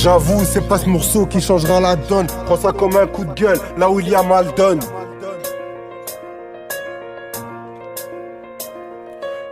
J'avoue, c'est pas ce morceau qui changera la donne. Prends ça comme un coup de gueule, là où il y a mal donne.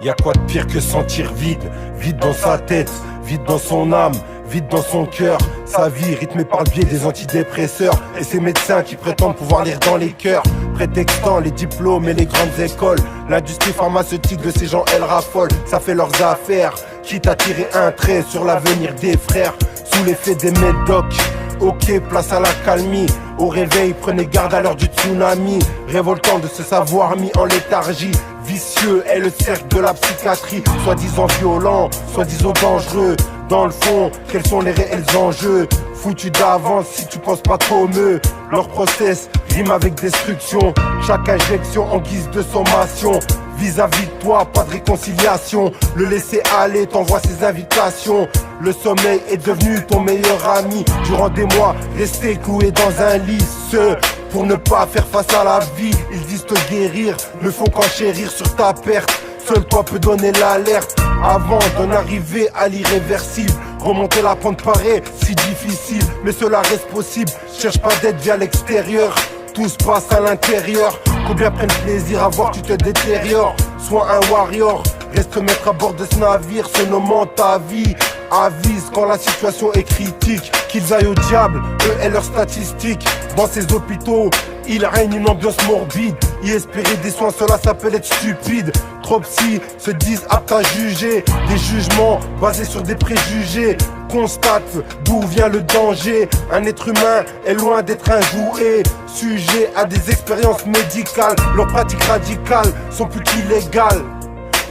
Y'a quoi de pire que sentir vide? Vide dans sa tête, vide dans son âme, vide dans son cœur. Sa vie rythmée par le biais des antidépresseurs et ces médecins qui prétendent pouvoir lire dans les cœurs, prétextant les diplômes et les grandes écoles. L'industrie pharmaceutique de ces gens, elle raffole. Ça fait leurs affaires, quitte à tirer un trait sur l'avenir des frères. Sous l'effet des médocs, ok, place à la calmie. Au réveil, prenez garde à l'heure du tsunami. Révoltant de se savoir mis en léthargie. Vicieux est le cercle de la psychiatrie. Soi-disant violent, soi-disant dangereux. Dans le fond, quels sont les réels enjeux? Foutu d'avance si tu penses pas trop mieux. Leur process rime avec destruction. Chaque injection en guise de sommation. Vis-à-vis de toi, pas de réconciliation. Le laisser aller t'envoie ses invitations. Le sommeil est devenu ton meilleur ami. Durant des mois, rester cloué dans un lit. Ceux pour ne pas faire face à la vie, ils disent te guérir, ne font qu'enchérir sur ta perte. Seul toi peux donner l'alerte avant d'en arriver à l'irréversible. Remonter la pente paraît si difficile, mais cela reste possible. Cherche pas d'aide via l'extérieur, tout se passe à l'intérieur. Combien prennent plaisir à voir que tu te détériores. Sois un warrior, reste maître à bord de ce navire, se nommant ta vie. Avise quand la situation est critique, qu'ils aillent au diable, eux et leurs statistiques. Dans ces hôpitaux, il règne une ambiance morbide. Y espérer des soins, cela s'appelle être stupide. Trop psy se disent aptes à juger. Des jugements basés sur des préjugés. Constate d'où vient le danger. Un être humain est loin d'être un jouet, sujet à des expériences médicales. Leurs pratiques radicales sont plus qu'illégales.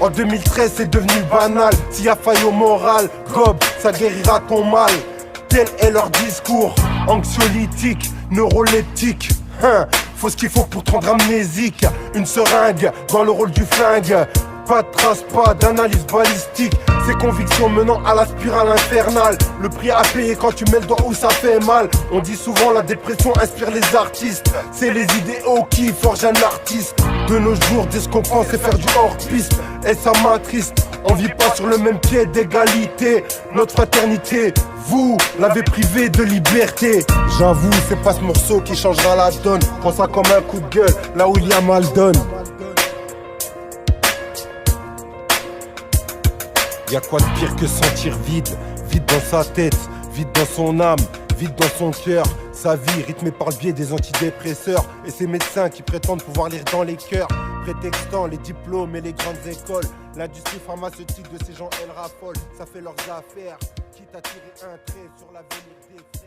En 2013 c'est devenu banal. S'il y a faille au moral, gobe, ça guérira ton mal. Tel est leur discours, anxiolytique, neuroleptique. Faut ce qu'il faut pour te rendre amnésique. Une seringue dans le rôle du flingue. Pas de trace, pas d'analyse balistique. Ces convictions menant à la spirale infernale. Le prix à payer quand tu mets le doigt où ça fait mal. On dit souvent la dépression inspire les artistes. C'est les idéaux qui forgent un artiste. De nos jours, dire ce qu'on pense c'est faire du hors-piste. Et ça m'attriste, on vit pas sur le même pied d'égalité. Notre fraternité, vous l'avez privé de liberté. J'avoue, c'est pas ce morceau qui changera la donne. Prends ça comme un coup de gueule, là où il y a mal donne. Y'a quoi de pire que sentir vide? Vide dans sa tête, vide dans son âme, vide dans son cœur. Sa vie rythmée par le biais des antidépresseurs et ces médecins qui prétendent pouvoir lire dans les cœurs, prétextant les diplômes et les grandes écoles. L'industrie pharmaceutique de ces gens, elle raffole. Ça fait leurs affaires, quitte à tirer un trait sur l'avenir des